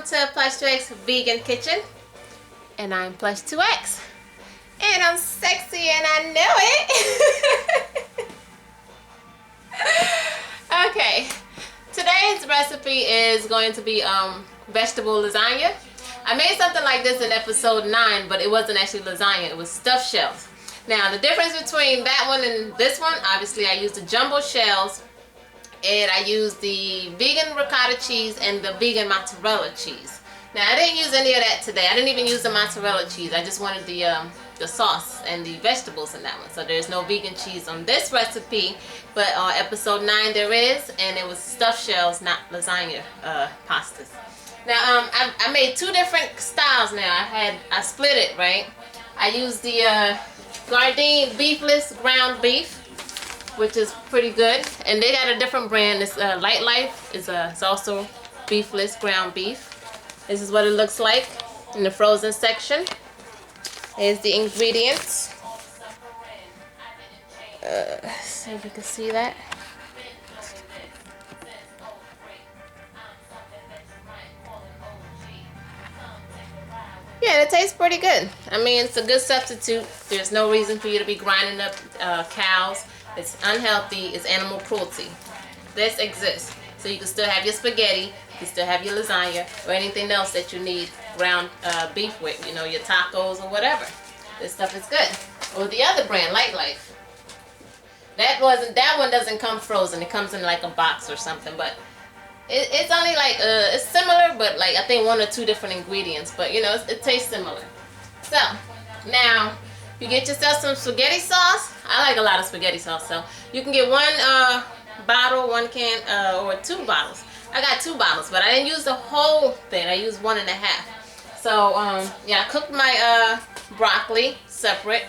to Plush2x Vegan Kitchen, and I'm Plush2x, and I'm sexy and I know it. Okay, today's recipe is going to be vegetable lasagna. I made something like this in episode 9, but it wasn't actually lasagna, it was stuffed shells. Now the difference between that one and this one, obviously I used the jumbo shells, and I used the vegan ricotta cheese and the vegan mozzarella cheese. Now I didn't use any of that today. I didn't even use the mozzarella cheese. I just wanted the sauce and the vegetables in that one. So there's no vegan cheese on this recipe, but on episode 9 there is, and it was stuffed shells, not lasagna pastas. Now I made 2 different styles. Now I split it, right? I used the Gardein beefless ground beef, which is pretty good, and they got a different brand. This Light Life is it's also beefless ground beef. This is what it looks like in the frozen section. Here's the ingredients. See if you can see that. Yeah, it tastes pretty good. I mean, it's a good substitute. There's no reason for you to be grinding up cows. It's unhealthy. It's animal cruelty. This exists. So you can still have your spaghetti. You can still have your lasagna or anything else that you need ground beef with. You know, your tacos or whatever. This stuff is good. Or the other brand, Light Life. That one doesn't come frozen. It comes in like a box or something. But it's only like it's similar, but like I think 1 or 2 different ingredients. But you know, it tastes similar. So now, you get yourself some spaghetti sauce. I like a lot of spaghetti sauce, so you can get 1 bottle, 1 can, or 2 bottles. I got 2 bottles, but I didn't use the whole thing. I used 1 1/2. So yeah, I cooked my broccoli separate,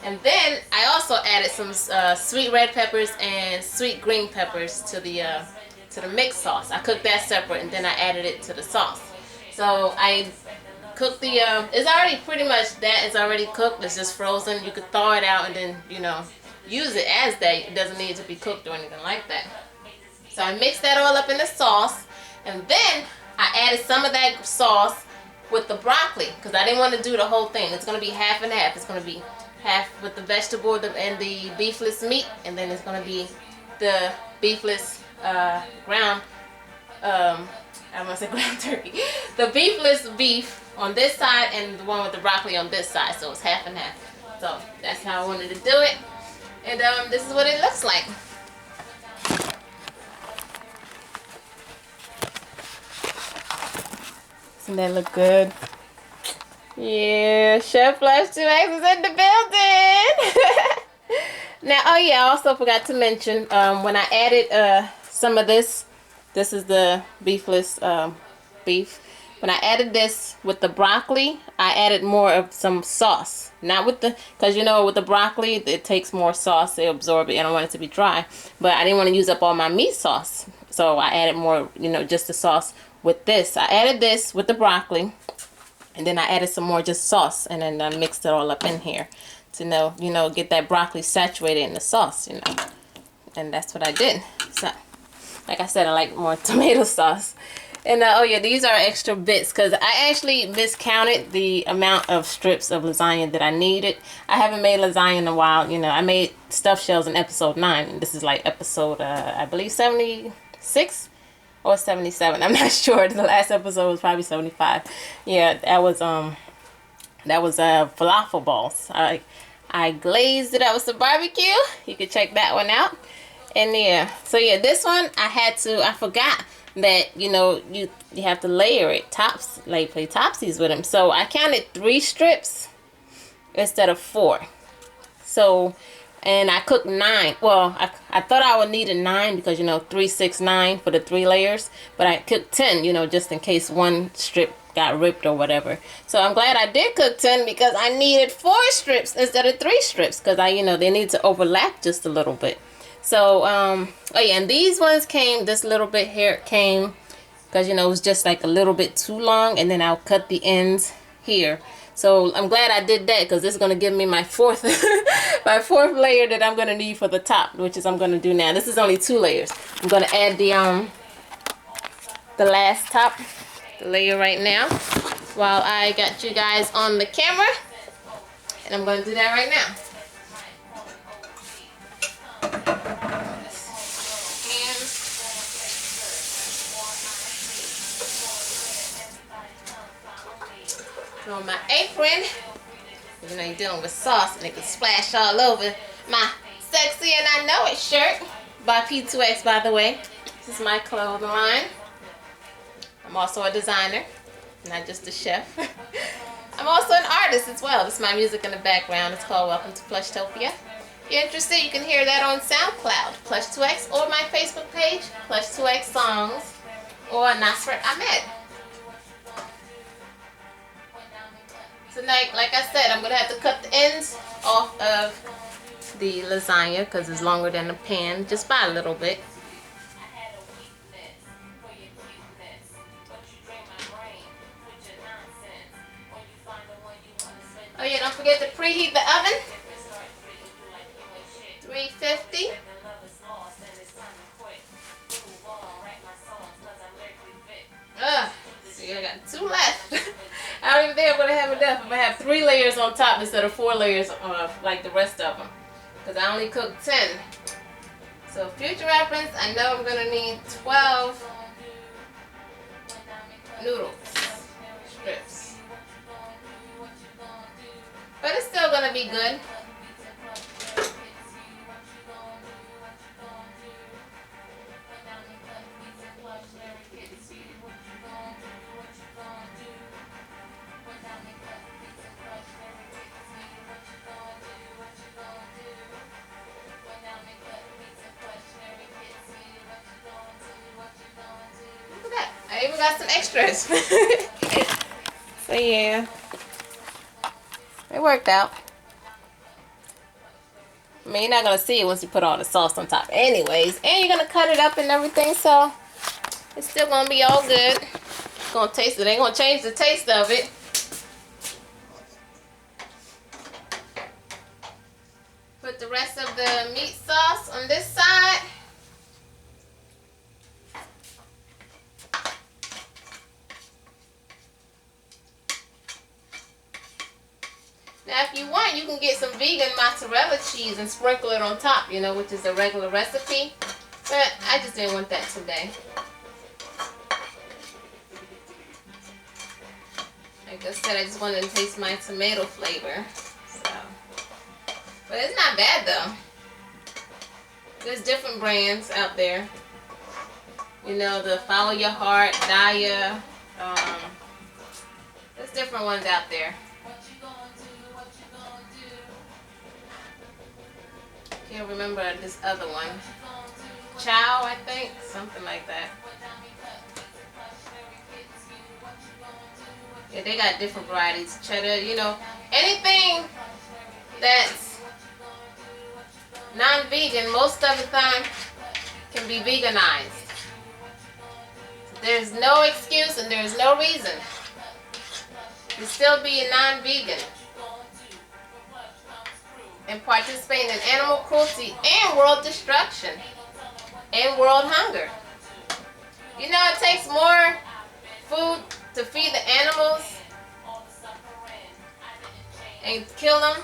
and then I also added some sweet red peppers and sweet green peppers to the mixed sauce. I cooked that separate, and then I added it to the sauce. So I cook the it's already pretty much that. It's already cooked. It's just frozen. You could thaw it out and then, you know, use it as that. It doesn't need to be cooked or anything like that. So I mixed that all up in the sauce, and then I added some of that sauce with the broccoli because I didn't want to do the whole thing. It's going to be half and half. It's going to be half with the vegetable and the beefless meat, and then it's going to be the beefless ground I want to say ground turkey. The beefless beef on this side and the one with the broccoli on this side, so it's half and half. So that's how I wanted to do it, and this is what it looks like. Doesn't that look good? Yeah, Chef Plush2x is in the building. Now, oh yeah, I also forgot to mention when I added some of this. This is the beefless beef. When I added this with the broccoli, I added more of some sauce. Not with the, because you know with the broccoli, it takes more sauce to absorb it. I don't want it to be dry. But I didn't want to use up all my meat sauce. So I added more, you know, just the sauce with this. I added this with the broccoli. And then I added some more just sauce. And then I mixed it all up in here. To know, you know, get that broccoli saturated in the sauce, you know. And that's what I did. So, like I said, I like more tomato sauce. And oh yeah, these are extra bits because I actually miscounted the amount of strips of lasagna that I needed. I haven't made lasagna in a while. You know, I made stuffed shells in episode 9. And this is like episode, I believe 76 or 77. I'm not sure. The last episode was probably 75. Yeah, that was falafel balls. I glazed it up with some barbecue. You can check that one out. And yeah, so yeah, this one I forgot that, you know, you have to layer it, play topsies with them. So I counted 3 strips instead of 4. So, and I cooked 9. Well, I thought I would need a 9 because, you know, 3, 6, 9 for the 3 layers. But I cooked 10, you know, just in case one strip got ripped or whatever. So I'm glad I did cook 10 because I needed 4 strips instead of 3 strips because you know, they need to overlap just a little bit. So oh yeah, and these ones came, this little bit here came because, you know, it was just like a little bit too long, and then I'll cut the ends here. So I'm glad I did that because this is going to give me my fourth my 4th layer that I'm going to need for the top, which is I'm going to do now. This is only 2 layers. I'm going to add the last top the layer right now while I got you guys on the camera. And I'm going to do that right now. Throw on my apron. You know you're dealing with sauce and it can splash all over my Sexy and I Know It shirt by P2X, by the way. This is my clothing line. I'm also a designer, not just a chef. I'm also an artist as well. This is my music in the background. It's called Welcome to Plushtopia. If you're interested, you can hear that on SoundCloud, Plush2x, or my Facebook page, Plush2x Songs, or Nasrat Ahmed. Tonight, like I said, I'm going to have to cut the ends off of the lasagna because it's longer than the pan, just by a little bit. Oh yeah, don't forget to preheat the oven. 350. See, I got 2 left. I don't even think I'm going to have enough. I'm going to have 3 layers on top instead of 4 layers like the rest of them. Because I only cooked 10. So future reference, I know I'm going to need 12 noodles, strips. But it's still going to be good. Look at that. I even got some extras. So yeah. It worked out. I mean, you're not going to see it once you put all the sauce on top anyways. And you're going to cut it up and everything, so it's still going to be all good. It's going to taste it. Ain't going to change the taste of it. Put the rest of the meat sauce on this side. Now, if you want, you can get some vegan mozzarella cheese and sprinkle it on top, you know, which is a regular recipe. But I just didn't want that today. Like I said, I just wanted to taste my tomato flavor. So, but it's not bad, though. There's different brands out there. You know, the Follow Your Heart, Daya. There's different ones out there. Can't remember this other one. Chow, I think. Something like that. Yeah, they got different varieties. Cheddar, you know. Anything that's non-vegan, most of the time, can be veganized. There's no excuse and there's no reason to still be a non-vegan and participate in animal cruelty and world destruction and world hunger. You know, it takes more food to feed the animals and kill them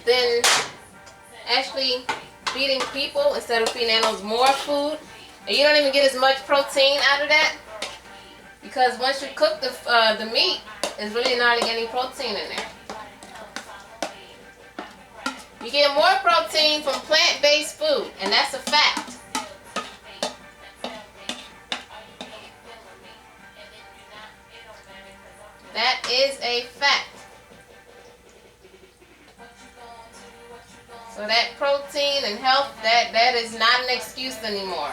than actually feeding people instead of feeding animals more food. And you don't even get as much protein out of that because once you cook the meat, there's really not any protein in there. You get more protein from plant-based food, and that's a fact. That is a fact. So that protein and health, that is not an excuse anymore.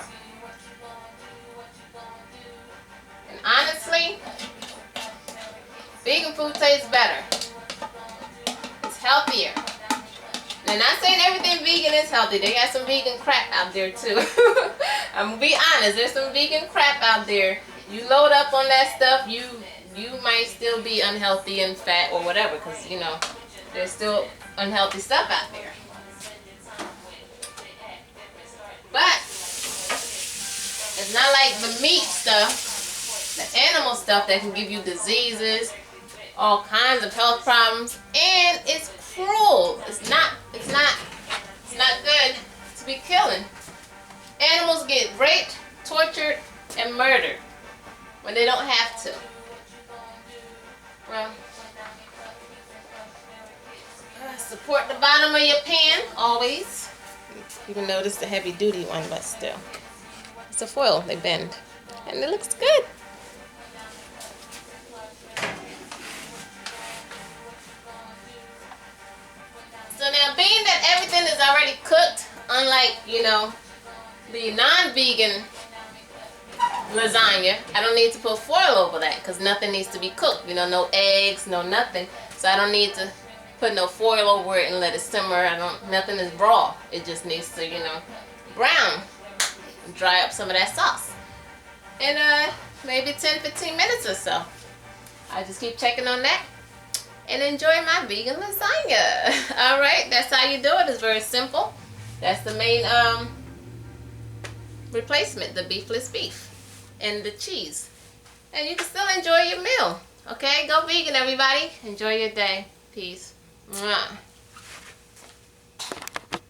And honestly, vegan food tastes better. It's healthier. Now, not saying everything vegan is healthy. They got some vegan crap out there too. I'm gonna be honest. There's some vegan crap out there. You load up on that stuff, you might still be unhealthy and fat or whatever, because you know there's still unhealthy stuff out there. But it's not like the meat stuff. the animal stuff that can give you diseases, all kinds of health problems, and it's cruel. It's not good to be killing. Animals get raped, tortured, and murdered when they don't have to. Well, support the bottom of your pan always. You can notice the heavy duty one, but still. It's a foil, they bend. And it looks good. So now, being that everything is already cooked, unlike, you know, the non-vegan lasagna, I don't need to put foil over that because nothing needs to be cooked. You know, no eggs, no nothing. So I don't need to put no foil over it and let it simmer. Nothing is raw. It just needs to, you know, brown and dry up some of that sauce. And maybe 10-15 minutes or so. I just keep checking on that and enjoy my vegan lasagna. All right, that's how you do it. It's very simple. That's the main replacement, the beefless beef and the cheese. And you can still enjoy your meal. Okay, go vegan, everybody. Enjoy your day. Peace. Mwah.